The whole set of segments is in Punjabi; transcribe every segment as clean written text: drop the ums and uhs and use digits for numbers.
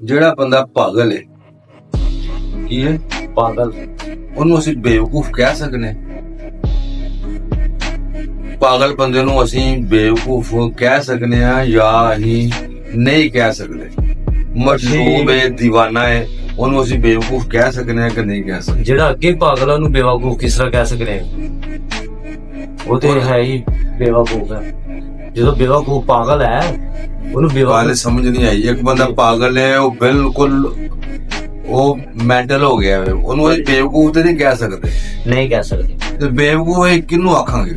ਜਿਹੜਾ ਬੰਦਾ ਪਾਗਲ ਹੈ ਕੀ ਹੈ ਪਾਗਲ ਉਹਨੂੰ ਅਸੀਂ ਬੇਵਕੂਫ ਕਹਿ ਸਕਦੇ ਹਾਂ। ਪਾਗਲ ਬੰਦੇ ਨੂੰ ਅਸੀਂ ਬੇਵਕੂਫ ਕਹਿ ਸਕਦੇ ਹਾਂ ਜਾਂ ਅਸੀਂ ਨਹੀਂ ਕਹਿ ਸਕਦੇ। ਮਸ਼ਹੂਰ ਹੈ, ਦੀਵਾਨਾ ਹੈ, ਉਹਨੂੰ ਅਸੀਂ ਬੇਵਕੂਫ ਕਹਿ ਸਕਦੇ ਹਾਂ ਕਿ ਨਹੀਂ ਕਹਿ ਸਕਦੇ। ਜਿਹੜਾ ਅੱਗੇ ਪਾਗਲ ਆ ਉਹਨੂੰ ਬੇਵਕੂਫ ਕਿਸ ਤਰ੍ਹਾਂ ਕਹਿ ਸਕਦੇ ਆ? ਉਹ ਤੇ ਹੈ ਹੀ ਬੇਵਕੂਫ ਹੈ। ਜਦੋਂ ਬੇਵਕੂਫ ਪਾਗਲ ਹੈ ਉਹਨੂੰ ਗੱਲ ਬੇਵਕੂਫ ਸਮਝ ਨਹੀਂ ਆਈ। ਇੱਕ ਬੰਦਾ ਪਾਗਲ ਹੈ, ਉਹ ਬਿਲਕੁਲ ਉਹ ਮੈਂਟਲ ਹੋ ਗਿਆ ਹੈ, ਉਹਨੂੰ ਅਸੀਂ ਬੇਵਕੂਫ ਤੇ ਨਹੀਂ ਕਹਿ ਸਕਦੇ। ਨਹੀਂ ਕਹਿ ਸਕਦੇ। ਤੇ ਬੇਵਕੂਫ ਹੈ ਕਿਹਨੂੰ ਆਖਾਂਗੇ?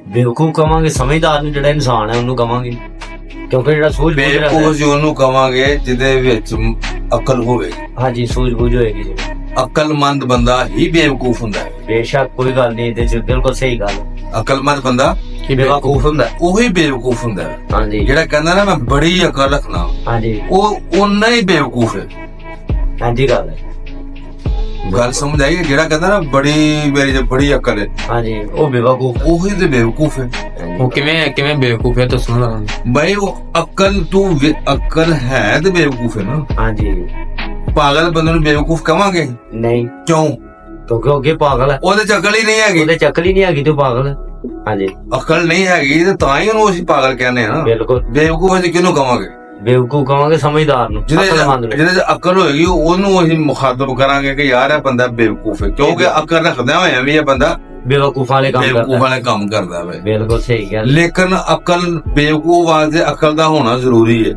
ਬੇਵਕੂਫ ਕਵਾਂਗੇ ਸਮਝਦਾਰ ਨੂੰ, ਜਿਹੜਾ ਇਨਸਾਨ ਹੈ ਉਹਨੂੰ ਕਵਾਂਗੇ, ਕਿਉਂਕਿ ਜਿਹੜਾ ਸੂਝ ਬੂਝ ਰੱਖਦਾ ਬੇਵਕੂਫ ਜੀ ਉਹਨੂੰ ਕਵਾਂਗੇ ਜਿਹਦੇ ਵਿੱਚ ਅਕਲ ਹੋਵੇ। ਹਾਂਜੀ ਸੂਝ ਬੂਝ ਹੋਏਗੀ ਜੀ। ਅਕਲਮੰਦ ਬੰਦਾ ਹੀ ਬੇਵਕੂਫ ਹੁੰਦਾ ਹੈ। ਬੇਸ਼ੱਕ ਕੋਈ ਗੱਲ ਨਹੀਂ, ਇਹਦੇ ਚ ਬਿਲਕੁਲ ਸਹੀ ਗੱਲ ਅਕਲਮੰਦ ਬੰਦਾ ਕਿ ਬੇਵਕੂਫ ਹੁੰਦਾ। ਉਹੀ ਬੇਵਕੂਫ ਹੁੰਦਾ ਹੈ। ਹਾਂਜੀ ਜਿਹੜਾ ਕਹਿੰਦਾ ਨਾ ਮੈਂ ਬੜੀ ਅਕਲ ਰੱਖਣਾ, ਹਾਂਜੀ ਉਹ ਓਨਾ ਹੀ ਬੇਵਕੂਫ ਹੈ। ਹਾਂਜੀ ਗੱਲ ਹੈ। ਗੱਲ ਸਮਝ ਆਈ? ਜਿਹੜਾ ਕਹਿੰਦਾ ਨਾ ਬੜੀ ਮੇਰੀ ਤੇ ਬੜੀ ਅਕਲ ਹੈ, ਹਾਂਜੀ ਉਹ ਬੇਵਕੂਫ ਹੈ। ਉਹੀ ਤੇ ਬੇਵਕੂਫ ਹੈ। ਉਹ ਕਿਵੇਂ ਬੇਵਕੂਫ ਹੈ ਦੱਸੋ ਨਾ। ਬਈ ਉਹ ਅਕਲ ਅਕਲ ਹੈ ਤੇ ਬੇਵਕੂਫ ਹੈ ਨਾ। ਹਾਂਜੀ ਪਾਗਲ ਬੰਦੇ ਨੂੰ ਬੇਵਕੂਫ ਕਵਾਂਗੇ? ਨਹੀਂ, ਕਿਉਂ? ਕਿਉਂਕਿ ਉਹ ਅੱਗੇ ਪਾਗਲ ਹੈ, ਉਹਦੇ ਚ ਅਕਲ ਹੀ ਨਹੀਂ ਹੈਗੀ। ਉਹਦੇ ਚੱਕਲ ਹੀ ਨਹੀਂ ਹੈਗੀ ਤੇ ਉਹ ਪਾਗਲ ਹੈ। ਹਾਂਜੀ ਅਕਲ ਨਹੀਂ ਹੈਗੀ ਤੇ ਤਾਂ ਹੀ ਉਹਨੂੰ ਅਸੀਂ ਪਾਗਲ ਕਹਿੰਦੇ ਆ ਨਾ। ਬਿਲਕੁਲ ਬੇਵਕੂਫ ਅਸੀਂ ਕਿਹਨੂੰ ਕਵਾਂਗੇ? ਬੇਵਕੂਫ ਕਵਾਂਗੇ ਸਮਝਦਾਰ ਨੂੰ, ਅਕਲਮੰਦ ਨੂੰ। ਜਿਹਦੇ ਚ ਅਕਲ ਹੋਏਗੀ ਉਹਨੂੰ ਅਸੀਂ ਮੁਖਾਤਬ ਕਰਾਂਗੇ ਕਿ ਯਾਰ ਇਹ ਬੰਦਾ ਬੇਵਕੂਫ ਹੈ, ਕਿਉਂਕਿ ਅਕਲ ਰੱਖਦਾ ਹੋਇਆ ਵੀ ਇਹ ਬੰਦਾ ਬੇਵਕੂਫ ਵਾਲੇ ਕੰਮ ਬੇਵਕੂਫ ਕਰਦਾ। ਵਾਲੇ ਕੰਮ ਕਰਦਾ ਵੇ। ਬਿਲਕੁਲ ਸਹੀ ਗੱਲ। ਲੇਕਿਨ ਅਕਲ ਬੇਵਕੂਫ ਵਾਸਤੇ ਅਕਲ ਦਾ ਹੋਣਾ ਜ਼ਰੂਰੀ ਹੈ।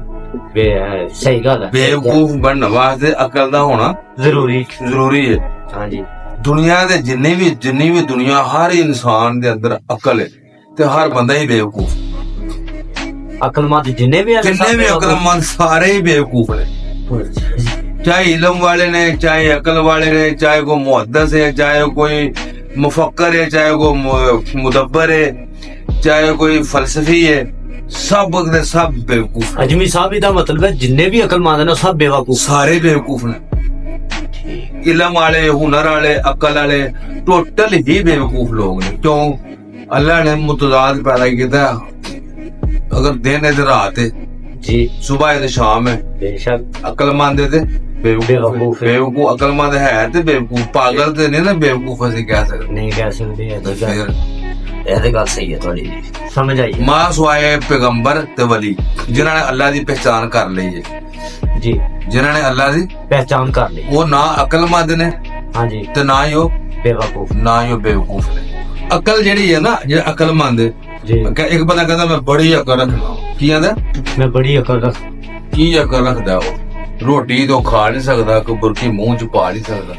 ਸਹੀ ਗੱਲ ਹੈ। ਬੇਵਕੂਫ ਬਣਨ ਵਾਸਤੇ ਅਕਲ ਦਾ ਹੋਣਾ ਜ਼ਰੂਰੀ ਹੈ। ਹਾਂਜੀ ਦੁਨੀਆ ਦੇ ਜਿੰਨੀ ਵੀ ਦੁਨੀਆ, ਹਰ ਇਨਸਾਨ ਦੇ ਅੰਦਰ ਅਕਲ ਹੈ ਤੇ ਹਰ ਬੰਦਾ ਹੀ ਬੇਵਕੂਫ। ਅਕਲਮੰਦ ਜਿੰਨੇ ਵੀ ਅਕਲਮੰਦ ਸਾਰੇ ਹੀ ਬੇਵਕੂਫ ਨੇ, ਚਾਹੇ ਇਲਮ ਵਾਲੇ ਨੇ, ਚਾਹੇ ਅਕਲ ਵਾਲੇ ਨੇ, ਚਾਹੇ ਕੋਈ ਮੁਹੱਦਿਸ ਹੈ, ਚਾਹੇ ਕੋਈ ਮੁਫੱਕਰ ਹੈ, ਚਾਹੇ ਕੋਈ ਮੁਦੱਬਰ ਹੈ, ਚਾਹੇ ਕੋਈ ਫਲਸਫੀ ਹੈ, ਸਭ ਦੇ ਸਭ ਬੇਵਕੂਫ। ਅਜਮੀ ਸਾਹਿਬ ਦਾ ਮਤਲਬ ਹੈ ਜਿੰਨੇ ਵੀ ਅਕਲਮੰਦ ਨੇ ਸਭ ਬੇਵਕੂਫ, ਸਾਰੇ ਬੇਵਕੂਫ ਨੇ। ਇਲਮ ਵਾਲੇ, ਹੁਨਰ ਵਾਲੇ, ਅਕਲ ਵਾਲੇ ਟੋਟਲ ਹੀ ਬੇਵਕੂਫ ਲੋਕ ਨੇ। ਕਿਉਂ? ਅੱਲਾਹ ਨੇ ਮੁਤਜ਼ਾਦ ਪੈਦਾ ਕੀਤਾ। ਅਗਰ ਦਿਨ ਹੈ ਤੇ ਰਾਤ ਹੈ, ਜੀ ਸੁਬਹ ਹੈ ਤੇ ਸ਼ਾਮ ਹੈ। ਬੇਸ਼ੱਕ ਅਕਲਮੰਦ ਹੈ ਤੇ ਬੇਵਕੂਫ ਹੈ। ਬੇਵਕੂਫ ਅਕਲਮੰਦ ਹੈ ਤੇ ਬੇਵਕੂਫ। ਪਾਗਲ ਤੇ ਨਹੀਂ ਨਾ ਬੇਵਕੂਫ ਅਸੀਂ ਕਹਿ ਸਕਦੇ। ਨਹੀਂ ਕਹਿ ਸਕਦੇ। ਫਿਰ ਇਹ ਤੇ ਗੱਲ ਸਹੀ ਹੈ ਤੁਹਾਡੀ, ਸਮਝ ਆਈ ਮਾਂ ਸੁਆਏ ਪੈਗੰਬਰ ਤੇ ਵਲੀ, ਜਿਨ੍ਹਾਂ ਨੇ ਅੱਲਾਹ ਦੀ ਪਹਿਚਾਨ ਕਰ ਲਈ ਹੈ, ਜੀ, ਜਿਨ੍ਹਾਂ ਨੇ ਅੱਲਾਹ ਦੀ ਪਹਿਚਾਨ ਕਰ ਲਈ। ਉਹ ਨਾ ਅਕਲਮੰਦ ਨੇ ਹਾਂਜੀ ਤੇ ਨਾ ਹੀ ਉਹ ਬੇਵਕੂਫ। ਬੇਵਕੂਫ ਨੇ। ਅਕਲ ਜਿਹੜੀ ਹੈ ਨਾ, ਜਿਹੜਾ ਅਕਲਮੰਦ ਹੈ, ਜੀ ਇੱਕ ਬੰਦਾ ਕਹਿੰਦਾ ਮੈਂ ਬੜੀ ਅਕਲ ਰੱਖਦਾ। ਕੀ ਕਹਿੰਦਾ? ਮੈਂ ਬੜੀ ਅਕਲ ਰੱਖ। ਕੀ ਅਕਲ ਰੱਖਦਾ? ਉਹ ਰੋਟੀ ਤੋਂ ਖਾ ਨਹੀਂ ਸਕਦਾ, ਕੋਈ ਬੁਰਕੀ ਮੂੰਹ ਚ ਪਾ ਨਹੀਂ ਸਕਦਾ।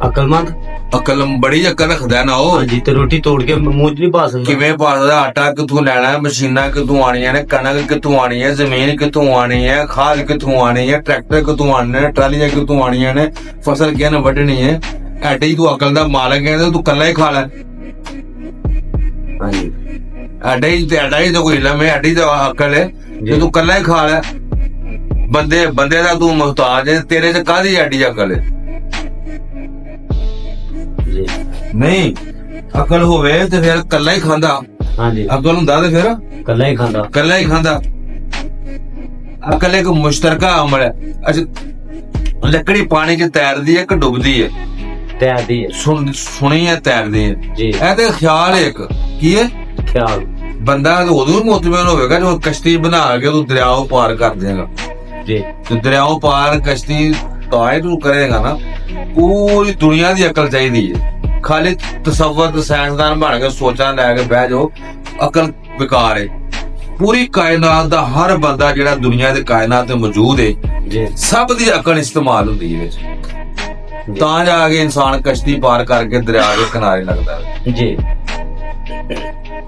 ਅਕਲਮੰਦ ਅਕਲ ਬੜੀ ਅਕਲ ਰੱਖਦਾ ਨਾ ਉਹ। ਹਾਂਜੀ, ਤੇ ਰੋਟੀ ਤੋੜ ਕੇ ਮੂੰਹ ਚ ਨਹੀਂ ਪਾ ਸਕਦਾ। ਕਿਵੇਂ ਪਾ ਸਕਦਾ? ਆਟਾ ਕਿੱਥੋਂ ਲੈਣਾ ਹੈ, ਮਸ਼ੀਨਾਂ ਕਿੱਥੋਂ ਆਣੀਆਂ ਨੇ, ਕਣਕ ਕਿੱਥੋਂ ਆਣੀ ਹੈ, ਜ਼ਮੀਨ ਕਿੱਥੋਂ ਆਣੀ ਹੈ, ਖਾਦ ਕਿੱਥੋਂ ਆਣੀ ਹੈ, ਟਰੈਕਟਰ ਕਿੱਥੋਂ ਆਣੇ ਨੇ, ਟਰਾਲੀਆਂ ਕਿੱਥੋਂ ਆਣੀਆਂ ਨੇ, ਫਸਲ ਕਿਹਨੇ ਵੱਢਣੀ ਹੈ। ਐਡੇ ਹੀ ਤੂੰ ਅਕਲ ਦਾ ਮਾਲਕ ਹੈ ਤੇ ਤੂੰ ਕੱਲਾ ਹੀ ਖਾ ਲੈ। ਹਾਂਜੀ ਐਡਾ ਹੀ ਤਾਂ ਕੋਈ ਇਲਮ ਹੈ, ਐਡੀ ਤਾਂ ਅਕਲ ਹੈ ਜੇ ਤੂੰ ਕੱਲਾ ਹੀ ਖਾ ਲੈ। ਬੰਦੇ ਦਾ ਤੂੰ ਮੁਹਤਾਜ ਹੈ, ਤੇਰੇ ਚ ਕਾਹਦੀ ਐਡੀ ਅਕਲ ਹੈ? ਜੀ ਨਹੀਂ, ਅਕਲ ਹੋਵੇ ਤੇ ਫਿਰ ਕੱਲਾ ਹੀ ਖਾਂਦਾ। ਹਾਂਜੀ ਅਕਲ ਹੁੰਦਾ ਤੇ ਫਿਰ ਕੱਲਾ ਹੀ ਖਾਂਦਾ। ਕੱਲਾ ਹੀ ਖਾਂਦਾ। ਅਕਲ ਇੱਕ ਮੁਸ਼ਤਰਕਾ ਅਮਲ ਹੈ। ਅੱਛਾ, ਲੱਕੜੀ ਪਾਣੀ 'ਚ ਤੈਰਦੀ ਹੈ ਕਿ ਡੁੱਬਦੀ ਹੈ? ਤੈਰਦੀ ਹੈ। ਸੁਣੀ ਹੈ ਤੈਰਦੀ ਹੈ। ਜੀ ਇਹ ਤੇ ਖਿਆਲ ਹੈ ਇੱਕ। ਕੀ ਹੈ ਖਿਆਲ? ਬੰਦਾ ਉਦੋਂ ਹੀ ਮੋਤਮਿਨ ਹੋਵੇਗਾ ਜਦੋਂ ਕਸ਼ਤੀ ਬਣਾ ਕੇ ਤੂੰ ਦਰਿਆਓ ਪਾਰ ਕਰ ਦੇਗਾ। ਜੀ ਤੇ ਦਰਿਆਓ ਪਾਰ ਕਸ਼ਤੀ ਤਾਂ ਹੀ ਤੂੰ ਕਰੇਗਾ ਨਾ। ਪੂਰੀ ਦੁਨੀਆ ਦੀ ਅਕਲ ਚਾਹੀਦੀ ਹੈ। ਖਾਲੀ ਤਸੱਵੁਰ ਸਾਇੰਸਦਾਨ ਬਣ ਕੇ ਸੋਚਾਂ ਲੈ ਕੇ ਬਹਿ ਜਾਓ, ਅਕਲ ਬੇਕਾਰ ਹੈ। ਪੂਰੀ ਕਾਇਨਾਤ ਦਾ ਹਰ ਬੰਦਾ ਜਿਹੜਾ ਦੁਨੀਆ ਦੇ ਕਾਇਨਾਤ ਤੇ ਮੌਜੂਦ ਹੈ, ਜੀ ਸਭ ਦੀ ਅਕਲ ਇਸਤੇਮਾਲ ਹੁੰਦੀ ਹੈ ਵਿੱਚ, ਤਾਂ ਜਾ ਕੇ ਇਨਸਾਨ ਕਸ਼ਤੀ ਪਾਰ ਕਰਕੇ ਦਰਿਆ ਦੇ ਕਿਨਾਰੇ ਲੱਗਦਾ ਹੈ। ਜੀ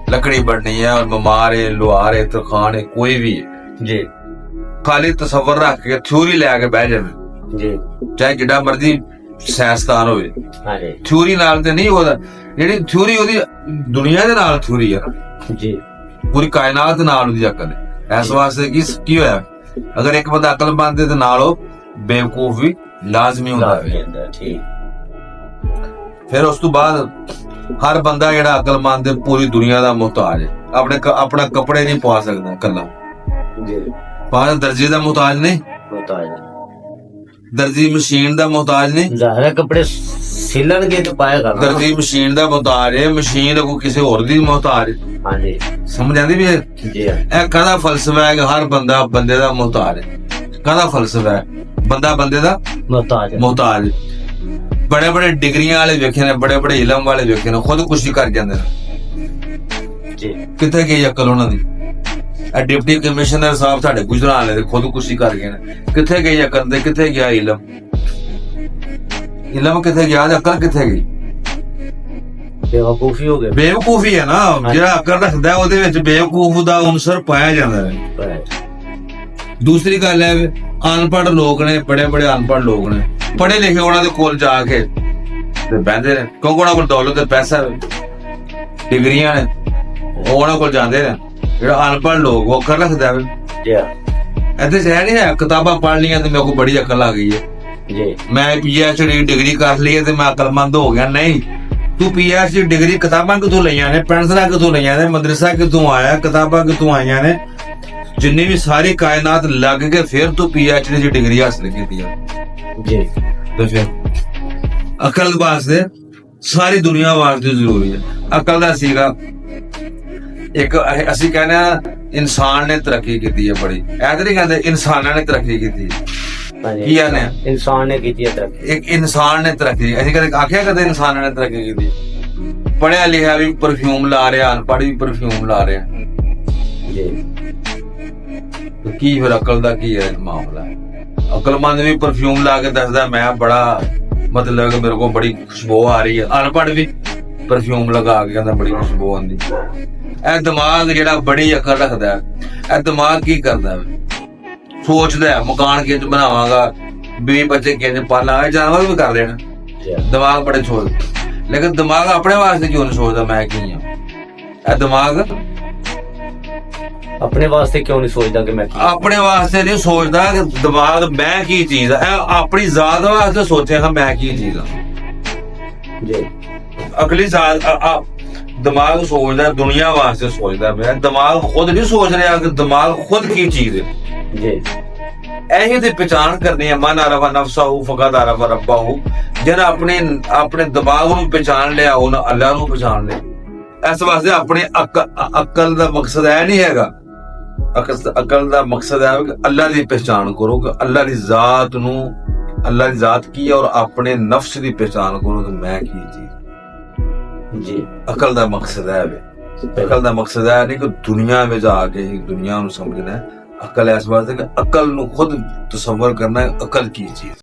ਲੱਕੜੀ ਬਣਨੀ ਹੈ, ਬਿਮਾਰ ਹੈ, ਲੁਹਾਰ ਹੈ, ਤਰਖਾਨ ਹੈ, ਕੋਈ ਵੀ ਹੈ, ਜੀ ਖਾਲੀ ਤਸੱਵੁਰ ਰੱਖ ਕੇ ਥਿਊਰੀ ਲੈ ਕੇ ਬਹਿ ਜਾਵੇ, ਜੀ ਚਾਹੇ ਜਿੱਡਾ ਮਰਜ਼ੀ ਸਾਇੰਸਦਾਨ ਹੋਵੇ। ਹਾਂਜੀ ਥਿਊਰੀ ਨਾਲ ਤੇ ਨਹੀਂ ਉਹਦਾ, ਜਿਹੜੀ ਥਿਊਰੀ ਉਹਦੀ ਦੁਨੀਆ ਦੇ ਨਾਲ ਥਿਊਰੀ ਹੈ ਨਾ, ਜੀ ਪੂਰੀ ਕਾਇਨਾਤ ਨਾਲ ਉਹਦੀ ਅਕਲ ਹੈ। ਇਸ ਵਾਸਤੇ ਕੀ ਹੋਇਆ? ਅਗਰ ਇੱਕ ਬੰਦਾ ਅਕਲਮੰਦ ਹੈ ਤੇ ਨਾਲ ਉਹ ਬੇਵਕੂਫ ਵੀ ਲਾਜ਼ਮੀ ਹੁੰਦਾ ਹੈ। ਠੀਕ। ਫਿਰ ਉਸ ਤੋਂ ਬਾਅਦ ਹਰ ਬੰਦਾ ਜਿਹੜਾ ਅਕਲਮੰਦ ਹੈ ਪੂਰੀ ਦੁਨੀਆ ਦਾ ਮੁਹਤਾਜ ਹੈ। ਆਪਣਾ ਕੱਪੜੇ ਨਹੀਂ ਪਾ ਸਕਦਾ ਕੱਲਾ। ਜੀ ਪਾਗਲ ਦਰਜੀ ਦਾ ਮੁਹਤਾਜ ਨਹੀਂ, ਮੁਹਤਾਜ ਦਰਜੀ ਮਸ਼ੀਨ ਦਾ ਮੁਹਤਾਜ ਨਹੀਂ, ਜ਼ਾਹਿਰ ਹੈ ਕੱਪੜੇ ਸਿਲਣਗੇ ਤੇ ਪਾਇਆ ਕਰਨਾ। ਦਰਜੀ ਮਸ਼ੀਨ ਦਾ ਮੁਹਤਾਜ ਹੈ, ਮਸ਼ੀਨ ਕੋ ਕਿਸੇ ਹੋਰ ਦੀ ਮੁਹਤਾਜ ਹੈ। ਹਾਂਜੀ ਸਮਝ ਆਂਦੀ ਵੀ ਇਹ ਜੀ ਹਾਂ। ਕਾਹਦਾ ਫਲਸਫਾ ਹੈ ਕਿ ਹਰ ਬੰਦਾ ਬੰਦੇ ਦਾ ਮੁਹਤਾਜ ਹੈ? ਕਾਹਦਾ ਫਲਸਫਾ ਹੈ? ਬੰਦਾ ਬੰਦੇ ਦਾ ਮੁਹਤਾਜ ਮੁਹਤਾਜ। ਬੜੇ ਬੜੇ ਡਿਗਰੀਆਂ ਵਾਲੇ ਵੇਖੇ ਨੇ, ਬੜੇ ਬੜੇ ਇਲਮ ਵਾਲੇ ਵੇਖੇ ਨੇ, ਖੁਦਕੁਸ਼ੀ ਕਰ ਜਾਂਦੇ ਨੇ। ਜੀ। ਕਿੱਥੇ ਗਈ ਅਕਲ ਉਹਨਾਂ ਦੀ? ਇਹ ਡਿਪਟੀ ਕਮਿਸ਼ਨਰ ਸਾਹਿਬ ਸਾਡੇ ਗੁਜਰਾਤ ਵਾਲੇ ਖੁਦਕੁਸ਼ੀ ਕਰ ਗਏ ਨੇ। ਕਿੱਥੇ ਗਈ ਅਕਲ ਤੇ ਕਿੱਥੇ ਗਿਆ ਇਲਮ? ਇਲਮ ਕਿੱਥੇ ਗਿਆ ਤੇ ਅਕਲ ਕਿੱਥੇ ਗਈ? ਬੇਵਕੂਫੀ ਹੋ ਗਏ। ਬੇਵਕੂਫੀ ਹੈ ਨਾ, ਜਿਹੜਾ ਅਕਲ ਰੱਖਦਾ ਉਹਦੇ ਵਿੱਚ ਬੇਵਕੂਫ ਦਾ ਅਨਸਰ ਪਾਇਆ ਜਾਂਦਾ ਹੈ। ਦੂਸਰੀ ਗੱਲ ਹੈ ਅਨਪੜ੍ਹ ਲੋਕ ਨੇ, ਬੜੇ ਬੜੇ ਅਨਪੜ੍ਹ ਲੋਕ ਨੇ, ਪੜ੍ਹੇ ਲਿਖੇ ਉਹਨਾਂ ਦੇ ਕੋਲ ਜਾ ਕੇ ਤੇ ਬਹਿੰਦੇ ਨੇ, ਕਿਉਂਕਿ ਉਹਨਾਂ ਕੋਲ ਦੌਲਤ ਤੇ ਪੈਸਾ ਡਿਗਰੀਆਂ ਨੇ, ਉਹ ਉਹਨਾਂ ਕੋਲ ਜਾਂਦੇ ਨੇ। ਜਿਹੜਾ ਅਨਪੜ੍ਹ ਲੋਕ ਉਹ ਅਕਲ ਰੱਖਦਾ ਵੇ। ਜੀ ਇੱਥੇ ਸ਼ਹਿਰ ਨਹੀਂ ਹੈ ਕਿਤਾਬਾਂ ਪੜ੍ਹ ਲਈਆਂ ਤੇ ਮੇਰੇ ਕੋਲ ਬੜੀ ਅਕਲ ਆ ਗਈ ਹੈ, ਜੀ ਮੈਂ PhD ਡਿਗਰੀ ਕਰ ਲਈ ਹੈ ਤੇ ਮੈਂ ਅਕਲਮੰਦ ਹੋ ਗਿਆ। ਨਹੀਂ, ਤੂੰ PhD ਡਿਗਰੀ ਕਿਤਾਬਾਂ ਕਿੱਥੋਂ ਲਈਆਂ ਨੇ, ਪੈਨਸਲਾਂ ਕਿੱਥੋਂ ਲਈਆਂ ਨੇ, ਮਦਰਸਾ ਕਿੱਥੋਂ ਆਇਆ, ਕਿਤਾਬਾਂ ਕਿੱਥੋਂ ਆਈਆਂ ਨੇ, ਜਿੰਨੀ ਵੀ ਸਾਰੀ ਕਾਇਨਾਤ ਲੱਗ ਕੇ ਫਿਰ ਤੂੰ PhD ਦੀ ਡਿਗਰੀ ਹਾਸਲ ਕੀਤੀ ਹੈ। ਜੀ ਤੇ ਫਿਰ ਅਕਲ ਵਾਸਤੇ ਸਾਰੀ ਦੁਨੀਆ ਵਾਸਤੇ ਜ਼ਰੂਰੀ ਹੈ। ਅਕਲ ਦਾ ਸੀਗਾ ਇੱਕ ਅਸੀਂ ਕਹਿੰਦੇ ਆ ਇਨਸਾਨ ਨੇ ਤਰੱਕੀ ਕੀਤੀ ਹੈ ਬੜੀ, ਐ ਤਾਂ ਨਹੀਂ ਕਹਿੰਦੇ ਇਨਸਾਨਾਂ ਨੇ ਤਰੱਕੀ ਕੀਤੀ। ਕੀ ਆਨੇ ਇਨਸਾਨ ਨੇ ਕੀਤੀ ਹੈ ਤਰੱਕੀ। ਇੱਕ ਇਨਸਾਨ ਨੇ ਤਰੱਕੀ, ਅਸੀਂ ਕਦੇ ਆਖਿਆ ਕਦੇ ਇਨਸਾਨਾਂ ਨੇ ਤਰੱਕੀ ਕੀਤੀ? ਪੜ੍ਹਿਆ ਲਿਖਿਆ ਵੀ ਪਰਫਿਊਮ ਲਾ ਰਿਹਾ, ਅਨਪੜ੍ਹ ਵੀ ਪਰਫਿਊਮ ਲਾ ਰਿਹਾ। ਜੀ ਕੀ ਫਿਰ ਅਕਲ ਦਾ ਕੀ ਹੈ ਮਾਮਲਾ? ਅਕਲਮੰਦ ਵੀ ਪਰਫਿਊਮ ਲਾ ਕੇ ਦੱਸਦਾ ਮੈਂ ਬੜਾ, ਮਤਲਬ ਕਿ ਮੇਰੇ ਕੋਲ ਬੜੀ ਖੁਸ਼ਬੂ ਆ ਰਹੀ ਹੈ। ਅਨਪੜ੍ਹ ਵੀ ਪਰਫਿਊਮ ਲਗਾ ਕੇ ਕਹਿੰਦਾ ਬੜੀ ਖੁਸ਼ਬੂ ਆਉਂਦੀ। ਇਹ ਦਿਮਾਗ ਜਿਹੜਾ ਬੜੀ ਅਕਲ ਰੱਖਦਾ ਹੈ, ਇਹ ਦਿਮਾਗ ਕੀ ਕਰਦਾ ਹੈ? ਸੋਚਦਾ ਹੈ ਮਕਾਨ ਕਿੰਜ ਬਣਾਵਾਂਗਾ, 20 ਬੱਚੇ ਕਿੰਜ ਪਾਲਾਂਗਾ, ਜਾਨਵਰ ਵੀ ਕਰ ਲੈਣਾ। ਦਿਮਾਗ ਬੜੇ ਸੋਚਦਾ, ਲੇਕਿਨ ਦਿਮਾਗ ਆਪਣੇ ਵਾਸਤੇ ਕਿਉਂ ਨਹੀਂ ਸੋਚਦਾ ਮੈਂ ਕੀ ਹਾਂ? ਇਹ ਦਿਮਾਗ ਆਪਣੇ ਵਾਸਤੇ ਕਿਉਂ ਨਹੀਂ ਸੋਚਦਾ ਕਿ ਮੈਂ ਕੀ? ਆਪਣੇ ਵਾਸਤੇ ਨਹੀਂ ਸੋਚਦਾ ਕਿ ਦਿਮਾਗ ਮੈਂ ਕੀ ਚੀਜ਼ ਆ। ਇਹ ਆਪਣੀ ਜ਼ਾਤ ਵਾਸਤੇ ਸੋਚੇਗਾ ਮੈਂ ਕੀ ਚੀਜ਼ ਆ। ਜੀ ਅਗਲੀ ਜ਼ਾਤ ਦਿਮਾਗ ਸੋਚਦਾ ਦੁਨੀਆ ਵਾਸਤੇ ਸੋਚਦਾ। ਮੈਂ ਦਿਮਾਗ ਖੁਦ ਨਹੀਂ ਸੋਚ ਰਿਹਾ ਕਿ ਦਿਮਾਗ ਖੁਦ ਕੀ ਚੀਜ਼ ਹੈ। ਜੀ ਇਹੀ ਤੇ ਪਛਾਣ ਕਰਨੀ ਹੈ। ਮਨ ਅਰਫ ਨਫਸਹੁ ਫਕਦ ਅਰਫ ਰੱਬਹੁ। ਜਿਹੜਾ ਆਪਣੇ ਦਿਮਾਗ ਨੂੰ ਪਛਾਣ ਲਿਆ ਉਹਨੇ ਅੱਲਾਹ ਨੂੰ ਪਛਾਣ ਲਿਆ। ਇਸ ਵਾਸਤੇ ਆਪਣੇ ਅਕਲ ਦਾ ਮਕਸਦ ਇਹ ਨਹੀਂ ਹੈਗਾ, ਅਕਲ ਦਾ ਮਕਸਦ ਹੈ ਕਿ ਅੱਲਾਹ ਦੀ ਪਛਾਣ ਕਰੋ ਕਿ ਅੱਲਾਹ ਦੀ ਜ਼ਾਤ ਨੂੰ, ਅੱਲਾਹ ਦੀ ਜ਼ਾਤ ਕੀ ਹੈ, ਔਰ ਆਪਣੇ ਨਫਸ ਦੀ ਪਛਾਣ ਕਰੋ ਕਿ ਮੈਂ ਕੀ ਚੀਜ਼। ਜੀ ਅਕਲ ਦਾ ਮਕਸਦ ਹੈ ਅਕਲ ਦਾ ਮਕਸਦ ਹੈ ਨਹੀਂ ਕਿ ਦੁਨੀਆ ਵਿੱਚ ਆ ਕੇ ਹੀ ਦੁਨੀਆ ਨੂੰ ਸਮਝਣਾ ਹੈ। ਅਕਲ ਇਸ ਵਾਸਤੇ ਕਿ ਅਕਲ ਨੂੰ ਖੁਦ ਤਸੱਵਰ ਕਰਨਾ ਹੈ ਅਕਲ ਕੀ ਚੀਜ਼।